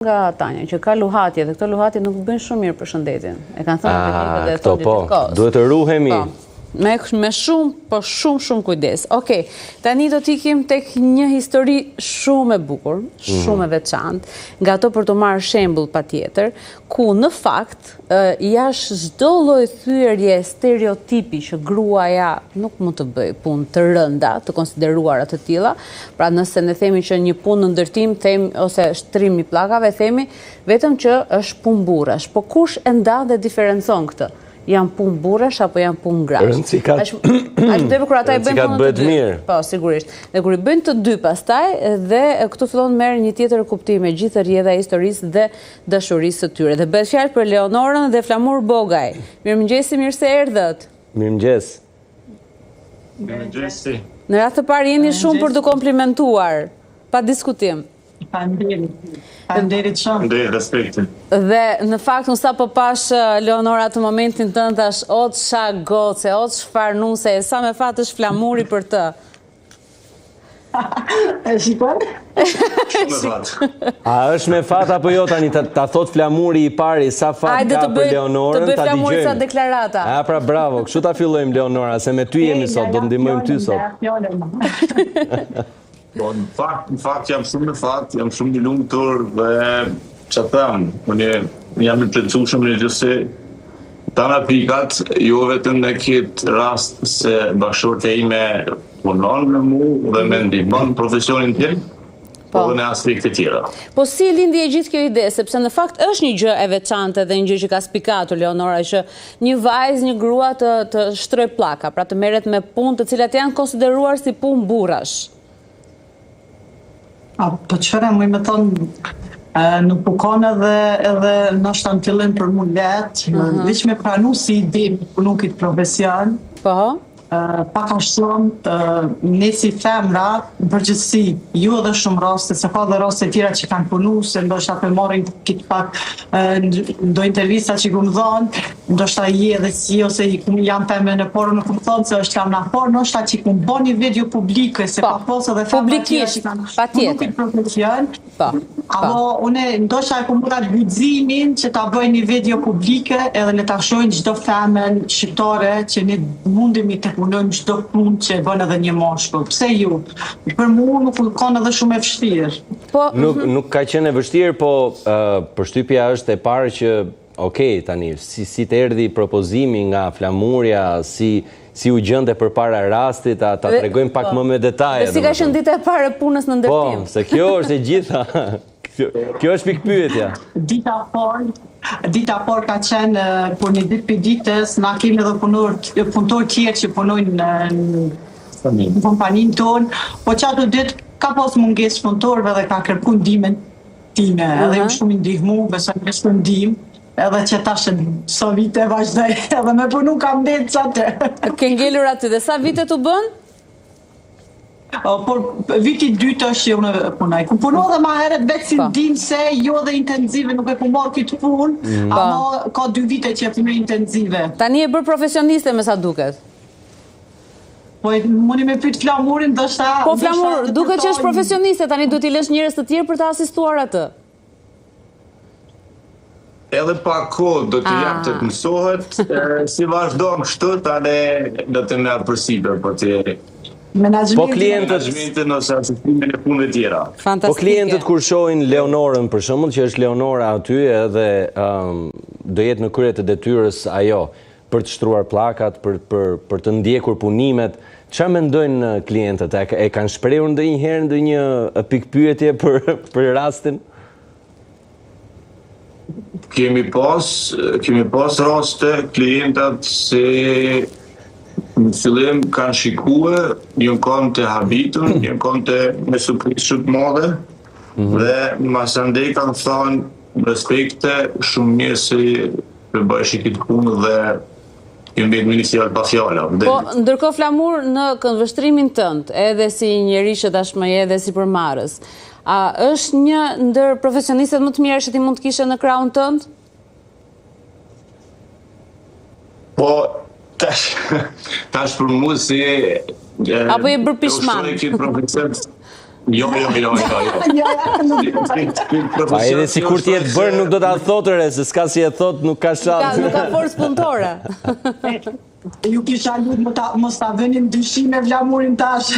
nga Tanja, që ka luhatje dhe këto luhatje nuk bëjnë shumë mirë për shëndetin. E kanë thënë medikat e thonë gjithkohës. Duhet të ruhemi. Me shumë, po shumë kujdes. Okej, tani do t'ikim tek një histori shumë e bukur, shumë e veçantë, nga ato për të marrë shembull patjetër, ku në fakt jashtë çdo lloj thyerje stereotipi që gruaja nuk mund të bëjë punë të rënda, të konsideruara të tilla, pra nëse ne themi që një punë në ndërtim, ose shtrim i pllakave, themi vetëm që është punë burrash, po kush e ndan dhe diferencon këtë? Janë punë burrash apo janë punë grash? Ashtu kur ata i bëjnë punën të dy. Po, sigurisht. Dhe kur i bëjnë të dy pastaj, dhe këtu fillon merr një tjetër kuptim me gjithë rrjedha e historisë dhe dashurisë së tyre. Dhe bëhet fjalë për Leonorën dhe Flamur Bogaj. Mirëmëngjesi, mirë se erdhët. Mirëmëngjes. Mirëmëngjesi. Në radhë të parë jeni shumë për të komplimentuar, pa diskutim. Faleminderit shumë. Respektin. Dhe në fakt unë sa po pash Leonora atë momentin tënd tash, o ç'a goce, o ç'far nuse, sa me fat është Flamuri për të. E shikon? Shumë fat. A është me fat apo jo tani ta thot Flamuri i pari sa fat ka për Leonorën, ta dëgjojmë. Të bëj Flamuri sa dëgjojmë. deklarata. Pra bravo, kështu ta fillojmë Leonora, se me ty jemi sot, do ndihmojmë ty sot. Po, në fakt jam shumë në fat, jam shumë i lumtur dhe ç'a them, unë jam i plotësuar në gjithësi tana pikat, jo vetëm në këtë rast se bashkëshortja ime punon me mua dhe më ndihmon profesionin tim, po dhe në aspekte tjera. Po si lindi e gjithë kjo ide, sepse në fakt është një gjë e veçantë dhe një gjë që ka spikatur Leonora, që një vajzë, një grua të shtroj pllaka, pra të merret me punë të cilat janë konsideruar si punë burrash. Po qëra më me thonë, nuk pukon edhe nështë në fillim për mu letë, veç me pranu si ide punu këtë profesion, pak a shumë, ne si femra, në përgjithësi, ju edhe shumë raste, se ka dhe raste tjera që kanë punu, se ndoshta për marrin këtë pak, ndo intervista që ku më dhonë, ndoshta i edhe si, ose jam pëmë në porë, nuk më thonë se është kam në porë, ndoshta që ku më bo një video publike, se ka posë edhe femra tjera që kanë punu këtë profesion, apo une ndoshta e ku më ratë guximin që ta bëj një video publike, edhe le ta shojnë çdo femën shqiptare që ne mundemi të punojmë çdo punë që bën edhe një moshkull. Pse ju? Për mua nuk ka edhe shumë e vështirë. Nuk ka qenë e vështirë, po përshtypja është e parë që okej, tani, si të erdhi propozimi nga Flamurja, si u gjende përpara rastit, ta tregojmë pak më me detaje. Dhe si ka qenë dita e parë e punës në ndërtim? Po, se kjo është e gjitha. Kjo është pikpyetja. Dita por ka qenë për një ditë për ditës, na kemi edhe punëtor tjerë që punojnë në kompaninë tonë, po që ato ditë ka pas mungesë punëtorëve dhe ka kërku ndimin time, edhe jam shumë i ndihmu, besoj me shumë ndim, edhe që tashë so vite vazhdoj, edhe me punu kam ndetë që atë. Ke ngellur aty dhe sa vite të bën? Por viti dytë është që unë punoj. Ku punu dhe ma heret vetë si ndim se jo dhe intenzive nuk e ku marrë këtë punë, ama ka 2 vite që e punoj intenzive. Tani e bërë profesioniste me sa duket? Po mundi me pyet Flamurin, ndoshta. Po Flamur, duket që është profesioniste, tani duhet i lësh njerëz të tjerë për të asistuar atë. Edhe pa kohë do të jap të mësohet, si vazhdon kështu tani do të merr përsipër, po të Po klientët ose asistimin e punëve tjera. Po klientët kur shohin Leonorën për shembull, që është Leonora aty edhe do jetë në krye të detyrës ajo për të shtruar pllakat, për të ndjekur punimet, çfarë mendojnë klientët? E kanë shprehur ndonjëherë ndonjë pikpyetje për rastin? Kemi pas raste klientat se në fillim kanë shikuar, një kanë të habitun, një kanë të me surprizë shumë madhe, dhe masandej kanë thënë respekte shumë mirë se për bashkë këtë punë dhe ju mbet ministerial pa fjala. Po, ndërkohë Flamur, në këndvështrimin tënd, edhe si njeri që tashmë je edhe si përmarrës, a është një ndër profesionistët më të mirë që ti mund të kishe në krahun tënd? Po, tash për mua si apo je bërë pishman? Jo. Pa edhe si kur t'jetë bërë nuk do t'a thotëre, se s'ka si e thotë nuk ka shansë. Nuk ka forës punëtore. Ju kisha lutë mos ta vënim dyshime vlamurin tash.